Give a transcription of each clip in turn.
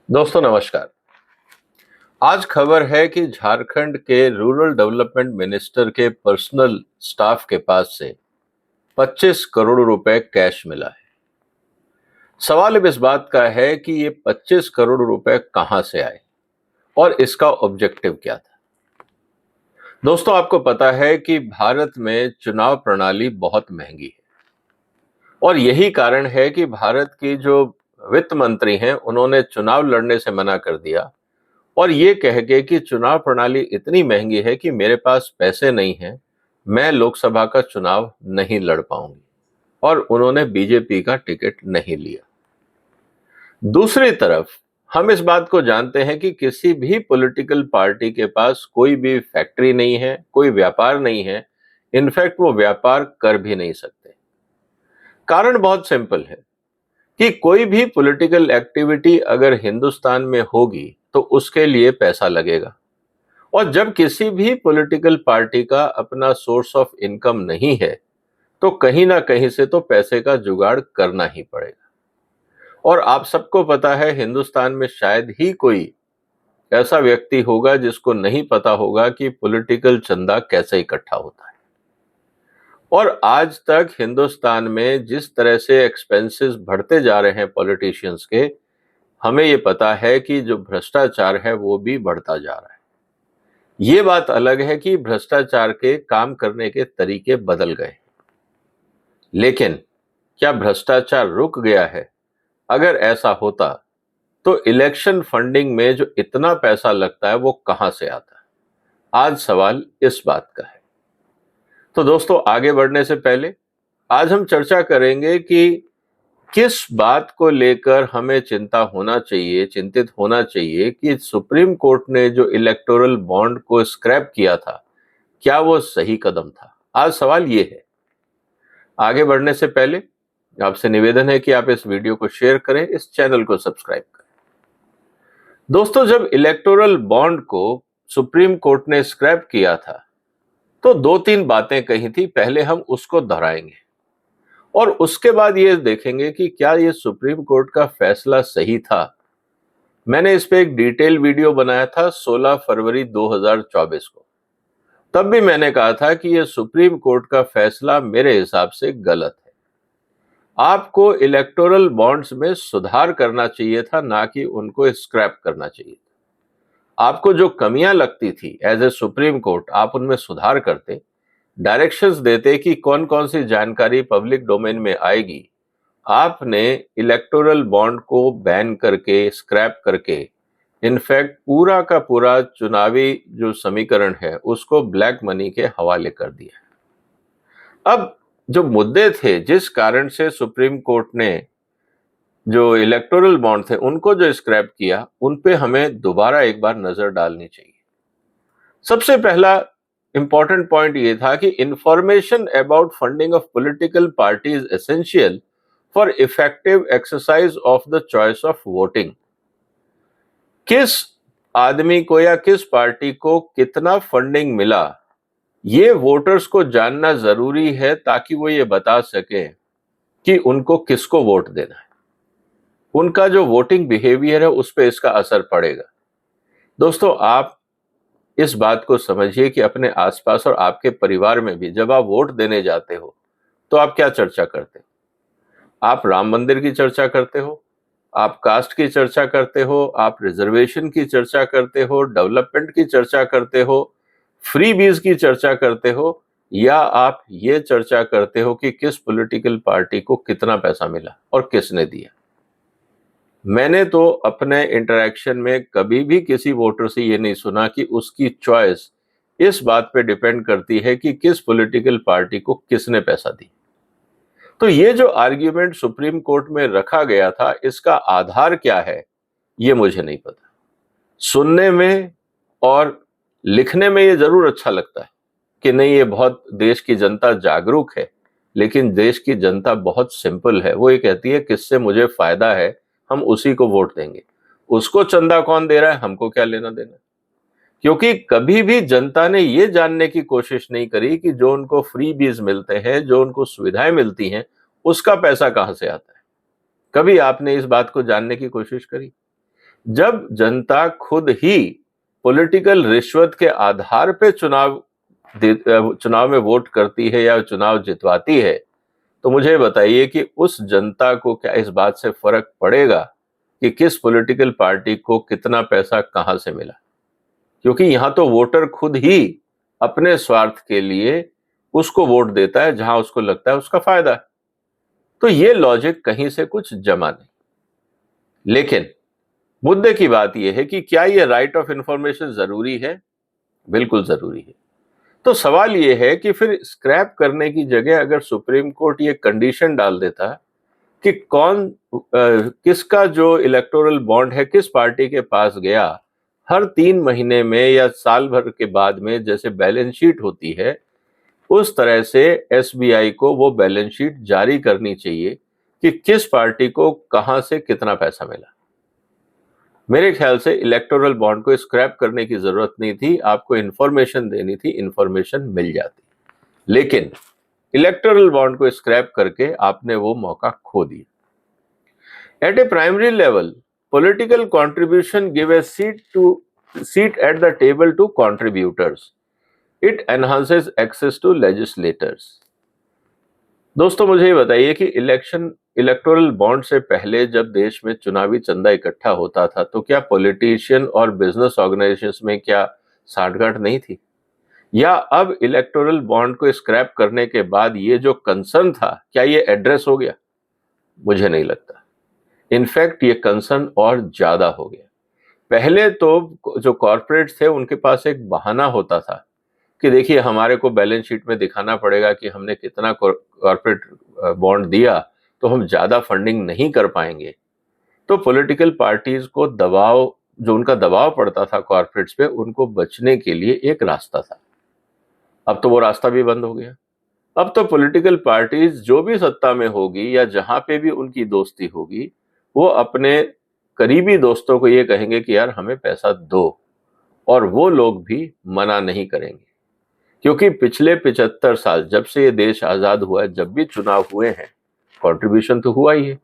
दोस्तों नमस्कार। आज खबर है कि झारखंड के रूरल डेवलपमेंट मिनिस्टर के पर्सनल स्टाफ के पास से 25 करोड़ रुपए कैश मिला है। सवाल अब इस बात का है कि ये 25 करोड़ रुपए कहां से आए और इसका ऑब्जेक्टिव क्या था। दोस्तों आपको पता है कि भारत में चुनाव प्रणाली बहुत महंगी है और यही कारण है कि भारत की जो वित्त मंत्री हैं उन्होंने चुनाव लड़ने से मना कर दिया और ये कह के कि चुनाव प्रणाली इतनी महंगी है कि मेरे पास पैसे नहीं हैं, मैं लोकसभा का चुनाव नहीं लड़ पाऊंगी और उन्होंने बीजेपी का टिकट नहीं लिया। दूसरी तरफ हम इस बात को जानते हैं कि किसी भी पॉलिटिकल पार्टी के पास कोई भी फैक्ट्री नहीं है, कोई व्यापार नहीं है, इनफैक्ट वो व्यापार कर भी नहीं सकते। कारण बहुत सिंपल है कि कोई भी पॉलिटिकल एक्टिविटी अगर हिंदुस्तान में होगी तो उसके लिए पैसा लगेगा और जब किसी भी पॉलिटिकल पार्टी का अपना सोर्स ऑफ इनकम नहीं है तो कहीं ना कहीं से तो पैसे का जुगाड़ करना ही पड़ेगा। और आप सबको पता है हिंदुस्तान में शायद ही कोई ऐसा व्यक्ति होगा जिसको नहीं पता होगा कि पॉलिटिकल चंदा कैसे इकट्ठा होता है। और आज तक हिंदुस्तान में जिस तरह से एक्सपेंसेस बढ़ते जा रहे हैं पॉलिटिशियंस के, हमें ये पता है कि जो भ्रष्टाचार है वो भी बढ़ता जा रहा है। ये बात अलग है कि भ्रष्टाचार के काम करने के तरीके बदल गए, लेकिन क्या भ्रष्टाचार रुक गया है? अगर ऐसा होता तो इलेक्शन फंडिंग में जो इतना पैसा लगता है वो कहां से आता? आज सवाल इस बात का है। तो दोस्तों आगे बढ़ने से पहले आज हम चर्चा करेंगे कि किस बात को लेकर हमें चिंतित होना चाहिए कि सुप्रीम कोर्ट ने जो इलेक्टोरल बॉन्ड को स्क्रैप किया था, क्या वो सही कदम था? आज सवाल ये है। आगे बढ़ने से पहले आपसे निवेदन है कि आप इस वीडियो को शेयर करें, इस चैनल को सब्सक्राइब करें। दोस्तों जब इलेक्टोरल बॉन्ड को सुप्रीम कोर्ट ने स्क्रैप किया था तो दो तीन बातें कही थी, पहले हम उसको दोहराएंगे और उसके बाद ये देखेंगे कि क्या ये सुप्रीम कोर्ट का फैसला सही था। मैंने इस पे एक डिटेल वीडियो बनाया था 16 फरवरी 2024 को। तब भी मैंने कहा था कि ये सुप्रीम कोर्ट का फैसला मेरे हिसाब से गलत है। आपको इलेक्टोरल बॉन्ड्स में सुधार करना चाहिए था, ना कि उनको स्क्रैप करना चाहिए था। आपको जो कमियां लगती थी एज ए सुप्रीम कोर्ट, आप उनमें सुधार करते, डायरेक्शंस देते कि कौन कौन सी जानकारी पब्लिक डोमेन में आएगी। आपने इलेक्टोरल बॉन्ड को बैन करके, स्क्रैप करके, इनफैक्ट पूरा का पूरा चुनावी जो समीकरण है उसको ब्लैक मनी के हवाले कर दिया। अब जो मुद्दे थे जिस कारण से सुप्रीम कोर्ट ने जो इलेक्टोरल बॉन्ड थे उनको जो स्क्रैप किया, उन पे हमें दोबारा एक बार नजर डालनी चाहिए। सबसे पहला इंपॉर्टेंट पॉइंट ये था कि information about funding of political party is essential for effective exercise of the choice of voting. किस आदमी को या किस पार्टी को कितना फंडिंग मिला, ये वोटर्स को जानना जरूरी है ताकि वो ये बता सके कि उनको किसको वोट देना है। उनका जो वोटिंग बिहेवियर है उस पर इसका असर पड़ेगा। दोस्तों आप इस बात को समझिए कि अपने आसपास और आपके परिवार में भी जब आप वोट देने जाते हो तो आप क्या चर्चा करते हो? आप राम मंदिर की चर्चा करते हो, आप कास्ट की चर्चा करते हो, आप रिजर्वेशन की चर्चा करते हो, डेवलपमेंट की चर्चा करते हो, फ्री बीज की चर्चा करते हो, या आप ये चर्चा करते हो कि किस पॉलिटिकल पार्टी को कितना पैसा मिला और किसने दिया? मैंने तो अपने इंटरैक्शन में कभी भी किसी वोटर से ये नहीं सुना कि उसकी चॉइस इस बात पे डिपेंड करती है कि किस पॉलिटिकल पार्टी को किसने पैसा दी। तो ये जो आर्ग्यूमेंट सुप्रीम कोर्ट में रखा गया था, इसका आधार क्या है ये मुझे नहीं पता। सुनने में और लिखने में ये जरूर अच्छा लगता है कि नहीं, ये बहुत देश की जनता जागरूक है, लेकिन देश की जनता बहुत सिंपल है। वो ये कहती है किससे मुझे फायदा है, हम उसी को वोट देंगे। उसको चंदा कौन दे रहा है, हमको क्या लेना देना। क्योंकि कभी भी जनता ने ये जानने की कोशिश नहीं करी कि जो उनको फ्री बीज मिलते हैं, जो उनको सुविधाएं मिलती हैं, उसका पैसा कहां से आता है। कभी आपने इस बात को जानने की कोशिश करी? जब जनता खुद ही पॉलिटिकल रिश्वत के आधार पे चुनाव में वोट करती है या चुनाव जितवाती है, तो मुझे बताइए कि उस जनता को क्या इस बात से फर्क पड़ेगा कि किस पॉलिटिकल पार्टी को कितना पैसा कहां से मिला? क्योंकि यहां तो वोटर खुद ही अपने स्वार्थ के लिए उसको वोट देता है जहां उसको लगता है उसका फायदा है। तो ये लॉजिक कहीं से कुछ जमा नहीं। लेकिन मुद्दे की बात यह है कि क्या ये राइट ऑफ इंफॉर्मेशन जरूरी है? बिल्कुल जरूरी है। तो सवाल यह है कि फिर स्क्रैप करने की जगह अगर सुप्रीम कोर्ट ये कंडीशन डाल देता कि किसका जो इलेक्टोरल बॉन्ड है किस पार्टी के पास गया, हर 3 महीने में या साल भर के बाद में जैसे बैलेंस शीट होती है, उस तरह से एसबीआई को वो बैलेंस शीट जारी करनी चाहिए कि किस पार्टी को कहां से कितना पैसा मिला। मेरे ख्याल से इलेक्टोरल बॉन्ड को स्क्रैप करने की जरूरत नहीं थी, आपको इंफॉर्मेशन देनी थी, इंफॉर्मेशन मिल जाती। लेकिन इलेक्टोरल बॉन्ड को स्क्रैप करके आपने वो मौका खो दिया। At a primary level, political contribution give a seat at the table to contributors. It enhances access to legislators. दोस्तों, मुझे ये बताइए कि इलेक्टोरल बॉन्ड से पहले जब देश में चुनावी चंदा इकट्ठा होता था तो क्या पॉलिटिशियन और बिजनेस ऑर्गेनाइजेशंस में क्या साठगांठ नहीं थी? या अब इलेक्टोरल बॉन्ड को स्क्रैप करने के बाद ये जो कंसर्न था क्या ये एड्रेस हो गया? मुझे नहीं लगता। इनफैक्ट ये कंसर्न और ज्यादा हो गया। पहले तो जो कॉर्पोरेट्स थे उनके पास एक बहाना होता था कि देखिए हमारे को बैलेंस शीट में दिखाना पड़ेगा कि हमने कितना कॉर्पोरेट बॉन्ड दिया, तो हम ज्यादा फंडिंग नहीं कर पाएंगे। तो पॉलिटिकल पार्टीज को दबाव, जो उनका दबाव पड़ता था कॉर्पोरेट्स पे, उनको बचने के लिए एक रास्ता था। अब तो वो रास्ता भी बंद हो गया। अब तो पॉलिटिकल पार्टीज जो भी सत्ता में होगी या जहां पे भी उनकी दोस्ती होगी, वो अपने करीबी दोस्तों को ये कहेंगे कि यार हमें पैसा दो, और वो लोग भी मना नहीं करेंगे। क्योंकि पिछले 75 साल जब से ये देश आजाद हुआ है, जब भी चुनाव हुए हैं, कंट्रीब्यूशन तो हुआ ही है।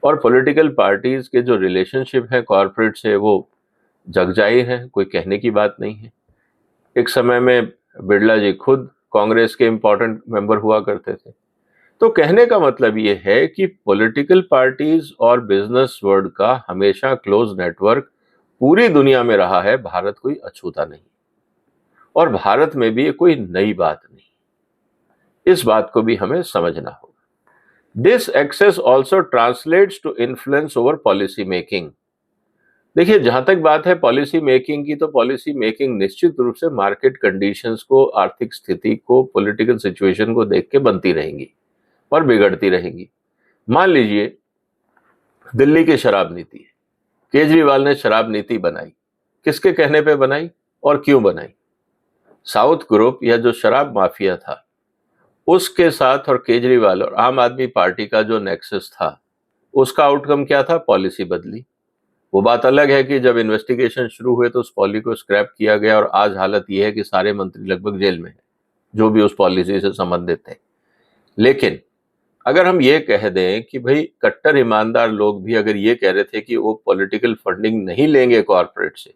और पॉलिटिकल पार्टीज के जो रिलेशनशिप है कॉर्पोरेट से, वो जगजाहिर है, कोई कहने की बात नहीं है। एक समय में बिरला जी खुद कांग्रेस के इंपॉर्टेंट मेंबर हुआ करते थे। तो कहने का मतलब ये है कि पॉलिटिकल पार्टीज और बिजनेस वर्ल्ड का हमेशा क्लोज नेटवर्क पूरी दुनिया में रहा है। भारत कोई अछूता नहीं, और भारत में भी ये कोई नई बात नहीं। इस बात को भी हमें समझना होगा। This access also translates to influence over policy making. देखिए, जहां तक बात है पॉलिसी मेकिंग की, तो पॉलिसी मेकिंग निश्चित रूप से मार्केट कंडीशंस को, आर्थिक स्थिति को, पॉलिटिकल सिचुएशन को देख के बनती रहेंगी और बिगड़ती रहेंगी। मान लीजिए दिल्ली की शराब नीति है, केजरीवाल ने शराब नीति बनाई, किसके कहने पे बनाई और क्यों बनाई? साउथ ग्रुप या जो शराब माफिया था उसके साथ और केजरीवाल और आम आदमी पार्टी का जो नेक्सस था, उसका आउटकम क्या था? पॉलिसी बदली। वो बात अलग है कि जब इन्वेस्टिगेशन शुरू हुए तो उस पॉलिसी को स्क्रैप किया गया, और आज हालत यह है कि सारे मंत्री लगभग जेल में हैं जो भी उस पॉलिसी से संबंधित थे। लेकिन अगर हम ये कह दें कि भाई कट्टर ईमानदार लोग भी अगर ये कह रहे थे कि वो पॉलिटिकल फंडिंग नहीं लेंगे कॉर्पोरेट से,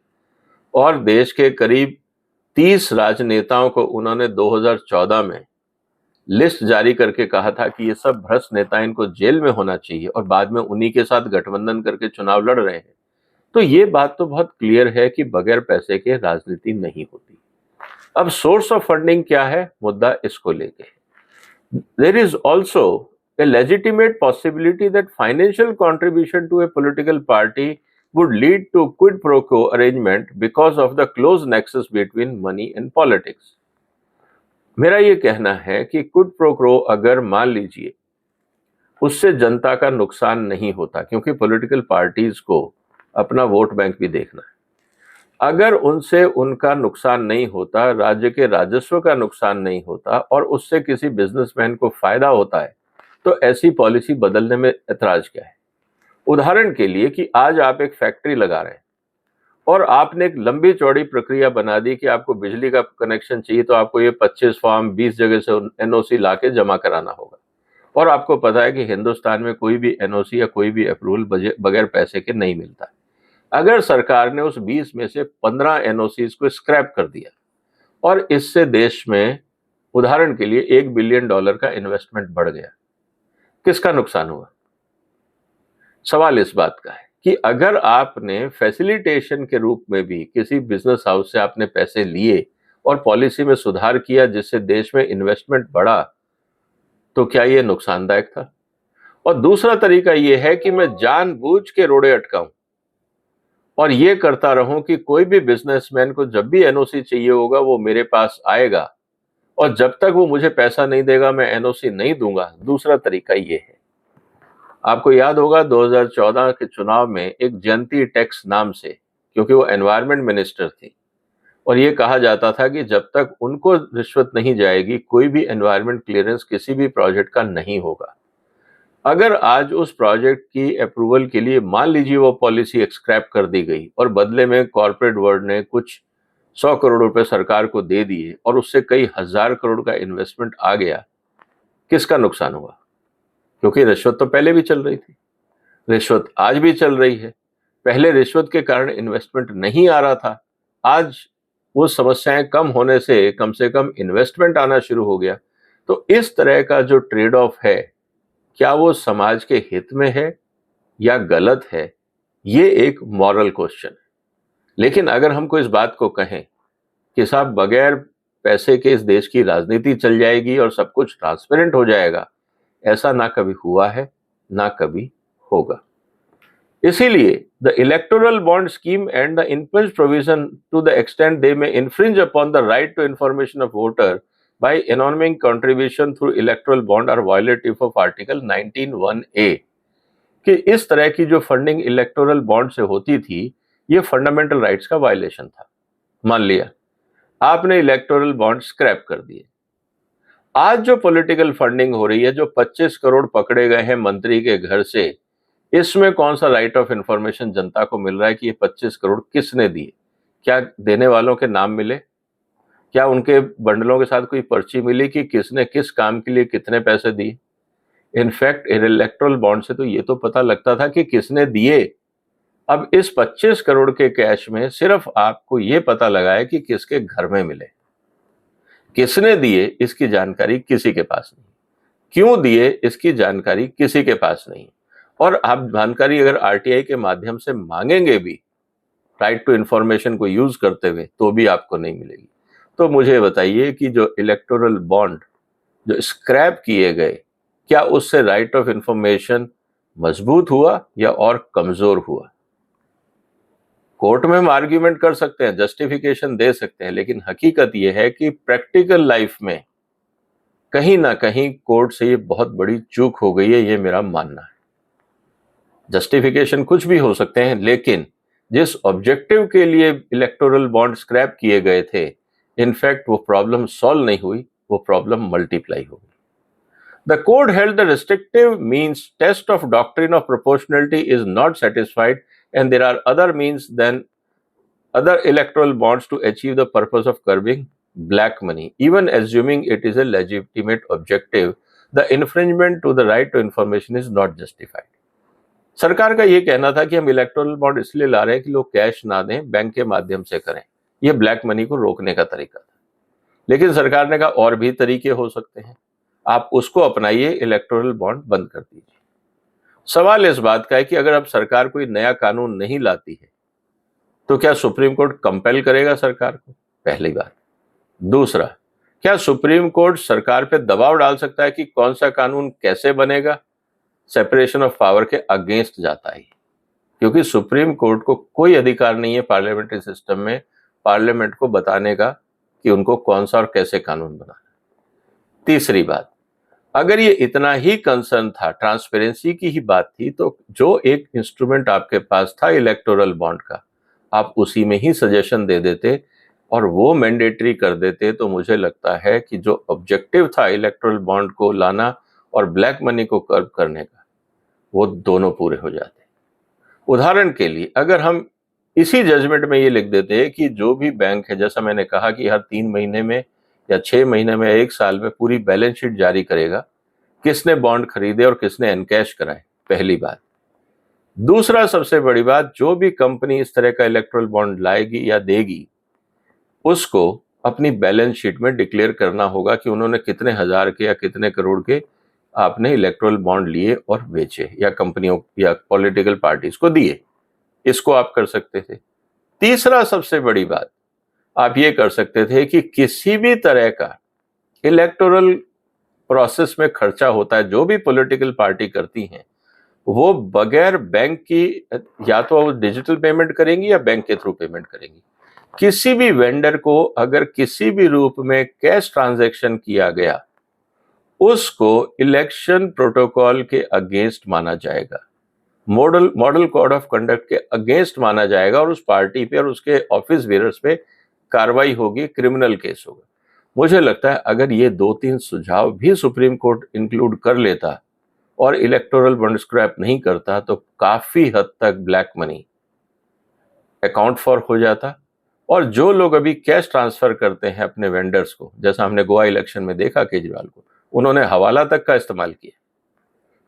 और देश के करीब 30 राजनेताओं को उन्होंने 2014 में लिस्ट जारी करके कहा था कि ये सब भ्रष्ट नेता, इनको जेल में होना चाहिए, और बाद में उन्हीं के साथ गठबंधन करके चुनाव लड़ रहे हैं, तो ये बात तो बहुत क्लियर है कि बगैर पैसे के राजनीति नहीं होती। अब सोर्स ऑफ फंडिंग क्या है, मुद्दा इसको लेके। There is also a legitimate possibility that financial contribution to a political party would lead to quid pro quo arrangement because of the close nexus between money and politics. मेरा ये कहना है कि क्विड प्रो क्रो अगर मान लीजिए उससे जनता का नुकसान नहीं होता, क्योंकि पॉलिटिकल पार्टीज को अपना वोट बैंक भी देखना है। अगर उनसे उनका नुकसान नहीं होता, राज्य के राजस्व का नुकसान नहीं होता, और उससे किसी बिजनेसमैन को फायदा होता है, तो ऐसी पॉलिसी बदलने में ऐतराज क्या है? उदाहरण के लिए कि आज आप एक फैक्ट्री लगा रहे हैं और आपने एक लंबी चौड़ी प्रक्रिया बना दी कि आपको बिजली का कनेक्शन चाहिए तो आपको ये 25 फॉर्म 20 जगह से एनओसी लाके जमा कराना होगा, और आपको पता है कि हिंदुस्तान में कोई भी एनओसी या कोई भी अप्रूवल बगैर पैसे के नहीं मिलता है। अगर सरकार ने उस 20 में से 15 एनओसीज को स्क्रैप कर दिया और इससे देश में उदाहरण के लिए $1 बिलियन का इन्वेस्टमेंट बढ़ गया, किसका नुकसान हुआ? सवाल इस बात का है कि अगर आपने फैसिलिटेशन के रूप में भी किसी बिजनेस हाउस से आपने पैसे लिए और पॉलिसी में सुधार किया जिससे देश में इन्वेस्टमेंट बढ़ा, तो क्या यह नुकसानदायक था? और दूसरा तरीका यह है कि मैं जानबूझ के रोड़े अटकाऊं और ये करता रहूं कि कोई भी बिजनेसमैन को जब भी एनओसी चाहिए होगा वो मेरे पास आएगा और जब तक वो मुझे पैसा नहीं देगा मैं एनओसी नहीं दूंगा। दूसरा तरीका ये है, आपको याद होगा 2014 के चुनाव में एक जयंती टैक्स नाम से, क्योंकि वो एनवायरमेंट मिनिस्टर थी और ये कहा जाता था कि जब तक उनको रिश्वत नहीं जाएगी कोई भी एनवायरमेंट क्लियरेंस किसी भी प्रोजेक्ट का नहीं होगा। अगर आज उस प्रोजेक्ट की अप्रूवल के लिए मान लीजिए वो पॉलिसी स्क्रैप कर दी गई और बदले में कॉर्पोरेट वर्ल्ड ने कुछ 100 करोड़ रुपए सरकार को दे दिए और उससे कई हजार करोड़ का इन्वेस्टमेंट आ गया, किसका नुकसान हुआ? क्योंकि रिश्वत तो पहले भी चल रही थी, रिश्वत आज भी चल रही है। पहले रिश्वत के कारण इन्वेस्टमेंट नहीं आ रहा था, आज वो समस्याएं कम होने से कम इन्वेस्टमेंट आना शुरू हो गया। तो इस तरह का जो ट्रेड ऑफ है, क्या वो समाज के हित में है या गलत है, ये एक मॉरल क्वेश्चन है। लेकिन अगर हमको इस बात को कहें कि साहब बगैर पैसे के इस देश की राजनीति चल जाएगी और सब कुछ ट्रांसपेरेंट हो जाएगा, ऐसा ना कभी हुआ है ना कभी होगा। इसीलिए the electoral bond scheme and the influence provision to the extent they may infringe upon the right to information of voter by anonyming contribution through electoral bond are violative of article 19(1)(a) कि इस तरह की जो funding electoral bond से होती थी ये fundamental rights का वायलेशन था। मान लिया आपने इलेक्टोरल बॉन्ड स्क्रैप कर दिए, आज जो पॉलिटिकल फंडिंग हो रही है, जो 25 करोड़ पकड़े गए हैं मंत्री के घर से, इसमें कौन सा राइट ऑफ इंफॉर्मेशन जनता को मिल रहा है कि ये 25 करोड़ किसने दिए? क्या देने वालों के नाम मिले? क्या उनके बंडलों के साथ कोई पर्ची मिली कि किसने किस काम के लिए कितने पैसे दिए? इनफैक्ट इलेक्टोरल बॉन्ड से तो ये तो पता लगता था कि किसने दिए। अब इस 25 करोड़ के कैश में सिर्फ आपको ये पता लगा है कि किसके घर में मिले, किसने दिए इसकी जानकारी किसी के पास नहीं, क्यों दिए इसकी जानकारी किसी के पास नहीं। और आप जानकारी अगर आरटीआई के माध्यम से मांगेंगे भी, राइट टू इंफॉर्मेशन को यूज करते हुए, तो भी आपको नहीं मिलेगी। तो मुझे बताइए कि जो इलेक्टोरल बॉन्ड जो स्क्रैप किए गए, क्या उससे राइट ऑफ इंफॉर्मेशन मजबूत हुआ या और कमजोर हुआ? कोर्ट में हम आर्ग्यूमेंट कर सकते हैं, जस्टिफिकेशन दे सकते हैं, लेकिन हकीकत यह है कि प्रैक्टिकल लाइफ में कहीं ना कहीं कोर्ट से ये बहुत बड़ी चूक हो गई है, ये मेरा मानना है। जस्टिफिकेशन कुछ भी हो सकते हैं, लेकिन जिस ऑब्जेक्टिव के लिए इलेक्टोरल बॉन्ड स्क्रैप किए गए थे, इनफैक्ट वो प्रॉब्लम सॉल्व नहीं हुई, वो प्रॉब्लम मल्टीप्लाई हो गई। The court held the restrictive means test of doctrine of proportionality is not satisfied and there are other means than other electoral bonds to achieve the purpose of curbing black money, even assuming it is a legitimate objective, the infringement to the right to information is not justified. सरकार का ये कहना था कि हम electoral bond इसलिए ला रहे हैं कि लोग कैश ना दें, बैंक के माध्यम से करें, ये ब्लैक मनी को रोकने का तरीका था। लेकिन सरकार ने कहा और भी तरीके हो सकते हैं, आप उसको अपनाइए, इलेक्टोरल बॉन्ड बंद कर दीजिए। सवाल इस बात का है कि अगर अब सरकार कोई नया कानून नहीं लाती है तो क्या सुप्रीम कोर्ट कंपेल करेगा सरकार को? पहली बात। दूसरा, क्या सुप्रीम कोर्ट सरकार पे दबाव डाल सकता है कि कौन सा कानून कैसे बनेगा? सेपरेशन ऑफ पावर के अगेंस्ट जाता है, क्योंकि सुप्रीम कोर्ट को कोई अधिकार नहीं है पार्लियामेंट्री सिस्टम में पार्लियामेंट को बताने का कि उनको कौन सा और कैसे कानून बनाना। तीसरी बात, अगर ये इतना ही कंसर्न था, ट्रांसपेरेंसी की ही बात थी, तो जो एक इंस्ट्रूमेंट आपके पास था इलेक्टोरल बॉन्ड का, आप उसी में ही सजेशन दे देते और वो मैंडेटरी कर देते, तो मुझे लगता है कि जो ऑब्जेक्टिव था इलेक्टोरल बॉन्ड को लाना और ब्लैक मनी को कर्ब करने का, वो दोनों पूरे हो जाते। उदाहरण के लिए अगर हम इसी जजमेंट में ये लिख देते कि जो भी बैंक है, जैसा मैंने कहा कि हर 3 महीने में या 6 महीने में, 1 साल में पूरी बैलेंस शीट जारी करेगा, किसने बॉन्ड खरीदे और किसने एनकैश कराए। पहली बात। दूसरा सबसे बड़ी बात, जो भी कंपनी इस तरह का इलेक्टोरल बॉन्ड लाएगी या देगी, उसको अपनी बैलेंस शीट में डिक्लेयर करना होगा कि उन्होंने कितने हजार के या कितने करोड़ के आपने इलेक्टोरल बॉन्ड लिए और बेचे या कंपनियों या पॉलिटिकल पार्टीज को दिए। इसको आप कर सकते थे। तीसरा सबसे बड़ी बात आप ये कर सकते थे कि किसी भी तरह का इलेक्टोरल प्रोसेस में खर्चा होता है, जो भी पॉलिटिकल पार्टी करती हैं, वो बगैर बैंक की, या तो वो डिजिटल पेमेंट करेंगी या बैंक के थ्रू पेमेंट करेंगी। किसी भी वेंडर को अगर किसी भी रूप में कैश ट्रांजैक्शन किया गया, उसको इलेक्शन प्रोटोकॉल के अगेंस्ट माना जाएगा, मॉडल कोड ऑफ कंडक्ट के अगेंस्ट माना जाएगा और उस पार्टी पे और उसके ऑफिस बेयरर्स पे कार्रवाई होगी, क्रिमिनल केस होगा। मुझे लगता है अगर ये 2-3 सुझाव भी सुप्रीम कोर्ट इंक्लूड कर लेता और इलेक्टोरल बॉन्ड स्क्रैप नहीं करता, तो काफी हद तक ब्लैक मनी अकाउंट फॉर हो जाता। और जो लोग अभी कैश ट्रांसफर करते हैं अपने वेंडर्स को, जैसा हमने गोवा इलेक्शन में देखा केजरीवाल को, उन्होंने हवाला तक का इस्तेमाल किया।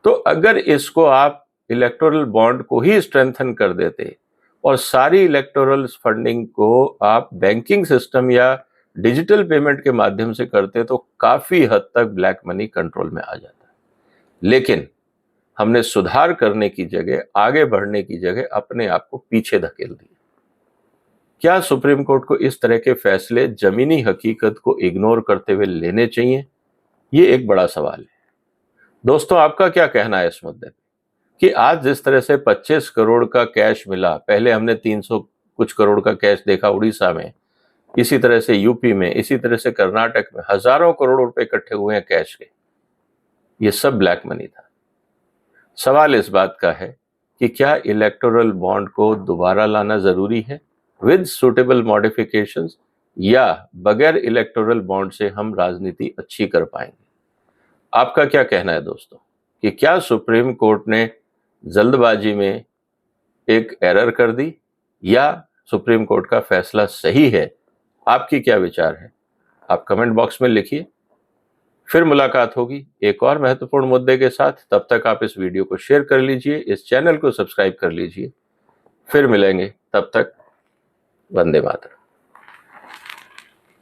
तो अगर इसको आप इलेक्टोरल बॉन्ड को ही स्ट्रेंथन कर देते और सारी इलेक्टोरल फंडिंग को आप बैंकिंग सिस्टम या डिजिटल पेमेंट के माध्यम से करते, तो काफी हद तक ब्लैक मनी कंट्रोल में आ जाता है। लेकिन हमने सुधार करने की जगह, आगे बढ़ने की जगह अपने आप को पीछे धकेल दिया। क्या सुप्रीम कोर्ट को इस तरह के फैसले जमीनी हकीकत को इग्नोर करते हुए लेने चाहिए? ये एक बड़ा सवाल है। दोस्तों, आपका क्या कहना है इस मुद्दे पे कि आज जिस तरह से 25 करोड़ का कैश मिला, पहले हमने 300 कुछ करोड़ का कैश देखा उड़ीसा में, इसी तरह से यूपी में, इसी तरह से कर्नाटक में हजारों करोड़ रुपए इकट्ठे हुए हैं कैश के, ये सब ब्लैक मनी था। सवाल इस बात का है कि क्या इलेक्टोरल बॉन्ड को दोबारा लाना जरूरी है विद सुटेबल मॉडिफिकेशंस, या बगैर इलेक्टोरल बॉन्ड से हम राजनीति अच्छी कर पाएंगे? आपका क्या कहना है दोस्तों कि क्या सुप्रीम कोर्ट ने जल्दबाजी में एक एरर कर दी या सुप्रीम कोर्ट का फैसला सही है? आपकी क्या विचार है? आप कमेंट बॉक्स में लिखिए। फिर मुलाकात होगी एक और महत्वपूर्ण मुद्दे के साथ। तब तक आप इस वीडियो को शेयर कर लीजिए, इस चैनल को सब्सक्राइब कर लीजिए। फिर मिलेंगे, तब तक वंदे मातरम।